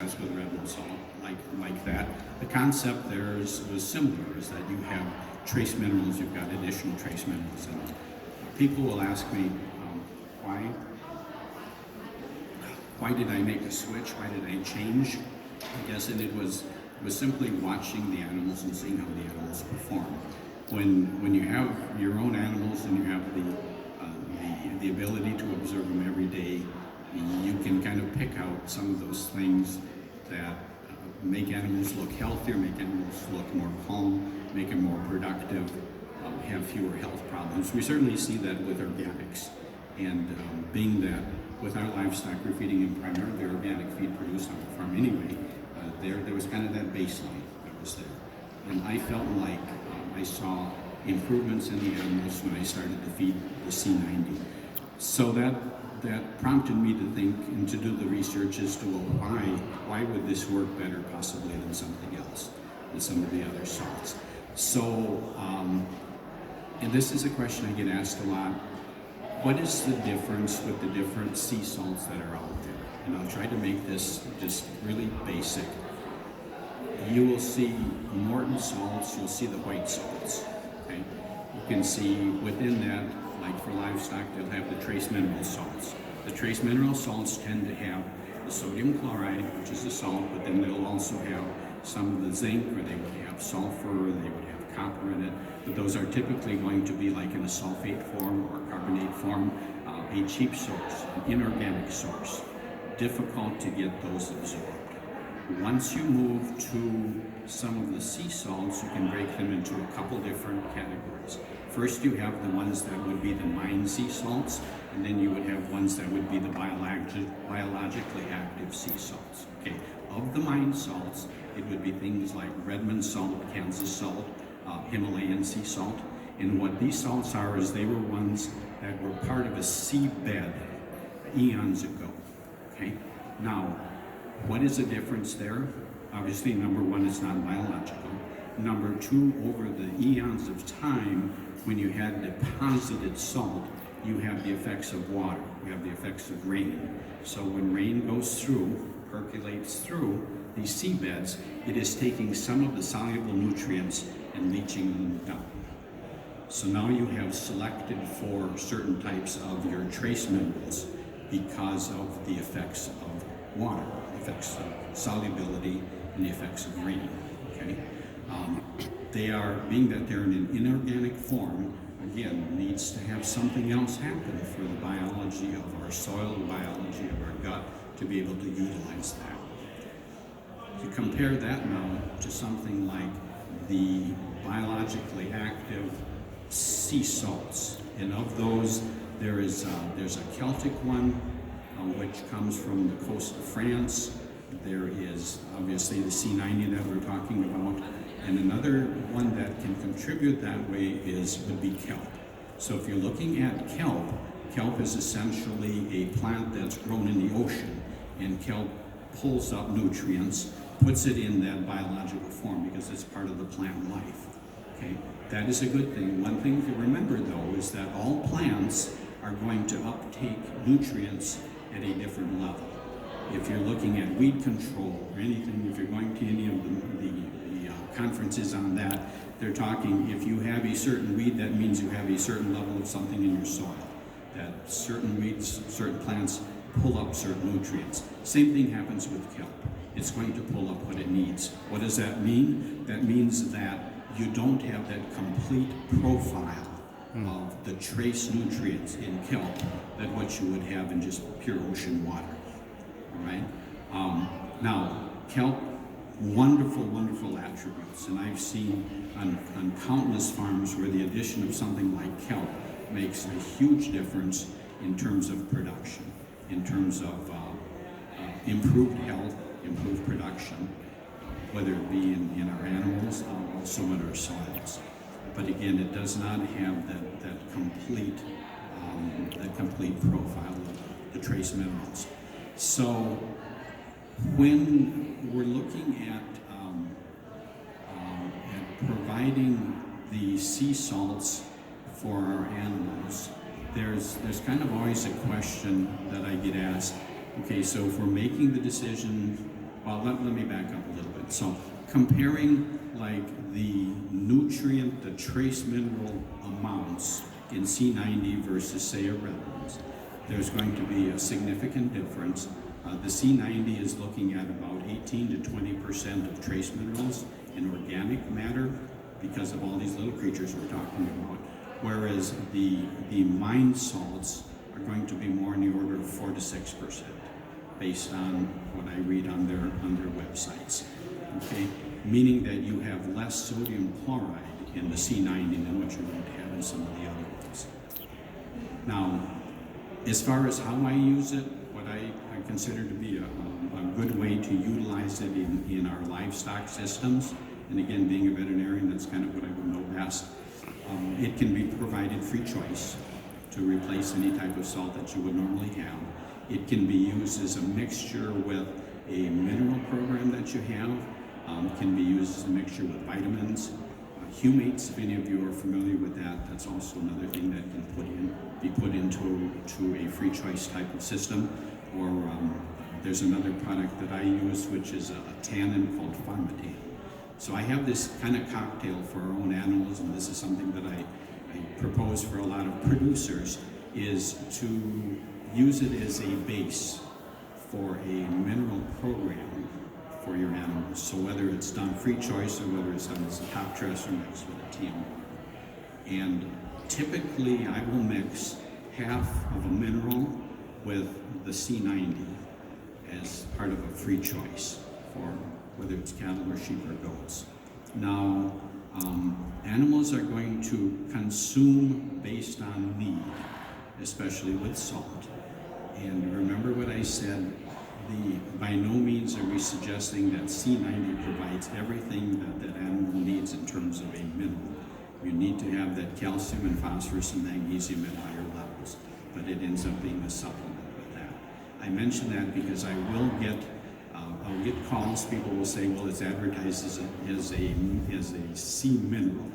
with redwood salt, like that. The concept there was similar, is that you have trace minerals, you've got additional trace minerals in it. People will ask me, why did I make a switch? Why did I change? I guess, and it was simply watching the animals and seeing how the animals perform. When you have your own animals and you have the ability to observe them every day, you can kind of pick out some of those things that make animals look healthier, make animals look more calm, make them more productive, have fewer health problems. We certainly see that with organics. And being that with our livestock, we're feeding them primarily organic feed produced on the farm anyway, there was kind of that baseline that was there. And I felt like I saw improvements in the animals when I started to feed the Sea-90. So that prompted me to think and to do the research as to, well, why would this work better possibly than something else, than some of the other salts. So, and this is a question I get asked a lot. What is the difference with the different sea salts that are out there? And I'll try to make this just really basic. You will see Morton salts, you'll see the white salts, okay? You can see within that, like for livestock, they'll have the trace mineral salts. The trace mineral salts tend to have the sodium chloride, which is a salt, but then they'll also have some of the zinc, or they would have sulfur, or they would have copper in it. But those are typically going to be like in a sulfate form or carbonate form, a cheap source, an inorganic source. Difficult to get those absorbed. Once you move to some of the sea salts, you can break them into a couple different categories. First, you have the ones that would be the mine sea salts, and then you would have ones that would be the biologically active sea salts. Okay, of the mine salts, it would be things like Redmond salt, Kansas salt, Himalayan sea salt. And what these salts are is they were ones that were part of a seabed eons ago. Okay, now, what is the difference there? Obviously, number one, it's not biological. Number two, over the eons of time, when you had deposited salt, you have the effects of water, you have the effects of rain. So when rain goes through, percolates through these seabeds, it is taking some of the soluble nutrients and leaching them down. So now you have selected for certain types of your trace minerals because of the effects of water, the effects of solubility, and the effects of rain. Okay, they are, being that they're in an inorganic form, again, needs to have something else happen for the biology of our soil, the biology of our gut, to be able to utilize that. To compare that now to something like the biologically active sea salts, and of those, there's a Celtic one, which comes from the coast of France. There is obviously the Sea-90 that we're talking about, and another one that can contribute that way would be kelp. So if you're looking at kelp, kelp is essentially a plant that's grown in the ocean, and kelp pulls up nutrients, puts it in that biological form because it's part of the plant life. Okay, that is a good thing. One thing to remember though is that all plants are going to uptake nutrients at a different level. If you're looking at weed control or anything, if you're going to any of the conferences on that, they're talking, if you have a certain weed, that means you have a certain level of something in your soil. That certain weeds, certain plants pull up certain nutrients. Same thing happens with kelp. It's going to pull up what it needs. What does that mean? That means that you don't have that complete profile of the trace nutrients in kelp that what you would have in just pure ocean water. All right? Now, kelp, wonderful, wonderful attributes, and I've seen on countless farms where the addition of something like kelp makes a huge difference in terms of production, in terms of improved health, improved production, whether it be in our animals or also in our soils. But again, it does not have that complete profile of the trace minerals. So when we're looking at providing the sea salts for our animals, there's kind of always a question that I get asked. Okay, so if we're making the decision well, let me back up a little bit. So comparing like the nutrient, the trace mineral amounts in Sea-90 versus say a Redlands, there's going to be a significant difference. The Sea-90 is looking at about 18 to 20% of trace minerals in organic matter because of all these little creatures we're talking about, whereas the mine salts are going to be more in the order of 4 to 6%, based on what I read on their websites. Okay, meaning that you have less sodium chloride in the Sea-90 than what you're going to have in some of the other ones. Now, as far as how I use it, what I consider to be a good way to utilize it in our livestock systems, and again, being a veterinarian, that's kind of what I would know best. It can be provided free choice to replace any type of salt that you would normally have. It can be used as a mixture with a mineral program that you have. It can be used as a mixture with vitamins. Humates, if any of you are familiar with that, that's also another thing that can be put into a free choice type of system. Or there's another product that I use, which is a tannin called Pharmatane. So I have this kind of cocktail for our own animals, and this is something that I propose for a lot of producers, is to use it as a base for a mineral program for your animals. So whether it's done free choice or whether it's done as a top dress or mixed with a TM. And typically I will mix half of a mineral with the Sea-90 as part of a free choice for whether it's cattle or sheep or goats. Now, animals are going to consume based on need, especially with salt. And remember what I said, by no means are we suggesting that Sea-90 provides everything that animal needs in terms of a mineral. You need to have that calcium and phosphorus and magnesium at higher levels, but it ends up being a supplement with that. I mention that because I'll get calls. People will say, well, it's advertised as a sea mineral.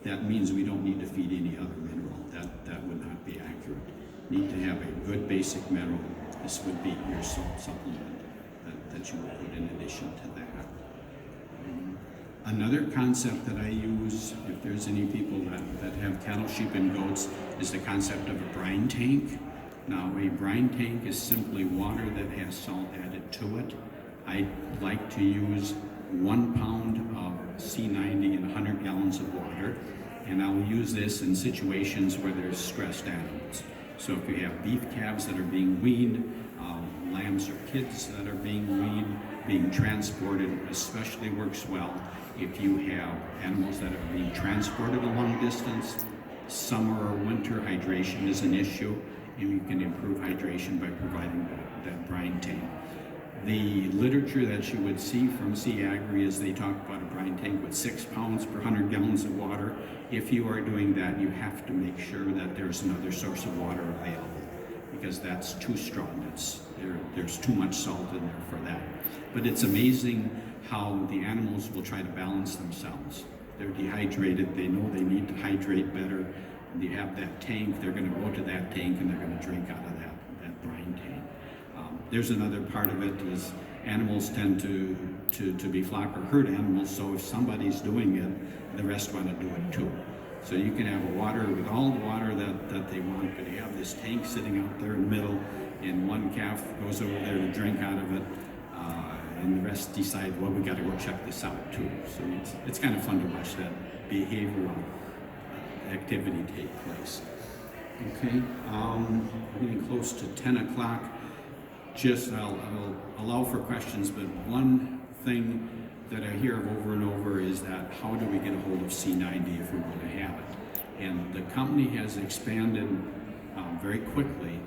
That means we don't need to feed any other mineral. That would not be accurate. Need to have a good basic mineral. This would be your salt supplement that you would put in addition to that. Another concept that I use, if there's any people that have cattle, sheep, and goats, is the concept of a brine tank. Now, a brine tank is simply water that has salt added to it. I like to use 1 pound of Sea-90 in 100 gallons of water, and I'll use this in situations where there's stressed animals. So if you have beef calves that are being weaned, lambs or kids that are being weaned, being transported, especially works well if you have animals that are being transported a long distance. Summer or winter, hydration is an issue, and you can improve hydration by providing that brine tank. The literature that you would see from Sea Agri is they talk about a brine tank with 6 pounds per 100 gallons of water. If you are doing that, you have to make sure that there's another source of water available, because that's too strong. There's too much salt in there for that. But it's amazing how the animals will try to balance themselves. They're dehydrated, they know they need to hydrate better. You have that tank, they're going to go to that tank and they're going to drink out of that brine tank. There's another part of it is animals tend to be flock or herd animals, so if somebody's doing it, the rest want to do it too. So you can have a water with all the water that they want, but you have this tank sitting out there in the middle, and one calf goes over there to drink out of it, and the rest decide, well, we got to go check this out too. So it's kind of fun to watch that behavioral activity take place. Okay, we're getting close to 10 o'clock. I'll allow for questions, but one thing that I hear of over and over is that how do we get a hold of Sea-90 if we want to have it? And the company has expanded very quickly,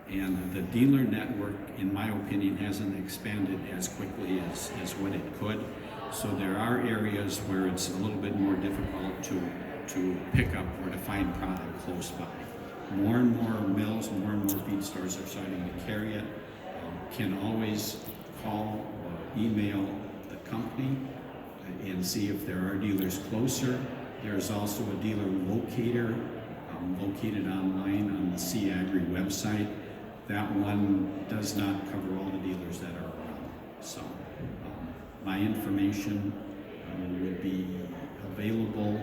and the dealer network, in my opinion, hasn't expanded as quickly as what it could. So there are areas where it's a little bit more difficult to pick up or to find product close by. More and more mills, more and more feed stores are starting to carry it. Can always call or email the company and see if there are dealers closer. There's also a dealer locator located online on the Sea Agri website. That one does not cover all the dealers that are around. So My information would be available.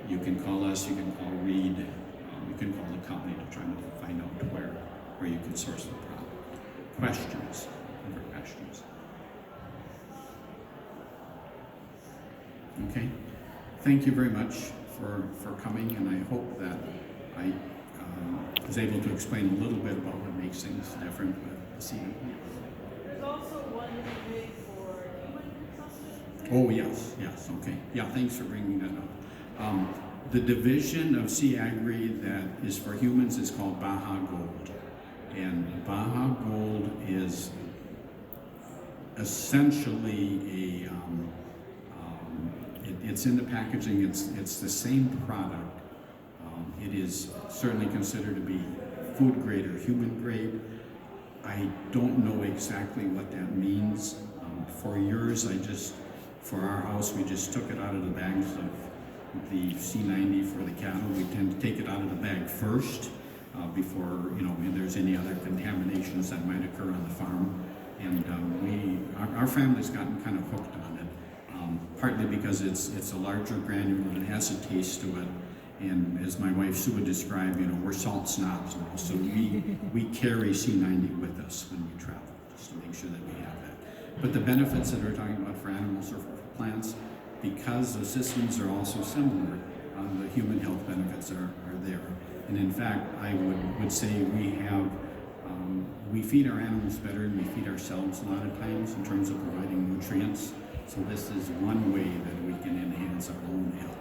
You can call us, you can call Reed, you can call the company to try to find out where you can source the product. Questions? Other questions? Okay. Thank you very much for coming, and I hope that I was able to explain a little bit about what makes things different with the Sea-90. There's also one made for human consumption. Oh, yes, okay. Yeah, thanks for bringing that up. The division of Sea-Agri that is for humans is called Baja Gold. And Baja Gold is essentially it's in the packaging, it's the same product. It is certainly considered to be food grade or human grade. I don't know exactly what that means. For yours, for our house, we just took it out of the bags of the Sea-90 for the cattle. We tend to take it out of the bag first before there's any other contaminations that might occur on the farm. And our family's gotten kind of hooked on it, partly because it's a larger granule and it has a taste to it. And as my wife Sue would describe, we're salt snobs now, so we carry Sea-90 with us when we travel, just to make sure that we have that. But the benefits that we're talking about for animals or for plants, because the systems are also similar, the human health benefits are there. And in fact, I would say we feed our animals better than we feed ourselves a lot of times in terms of providing nutrients. So this is one way that we can enhance our own health.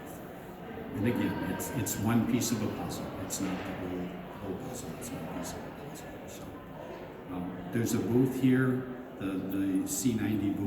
And again, it's one piece of a puzzle. It's not the whole puzzle. It's one piece of a puzzle. So there's a booth here, the Sea-90 booth.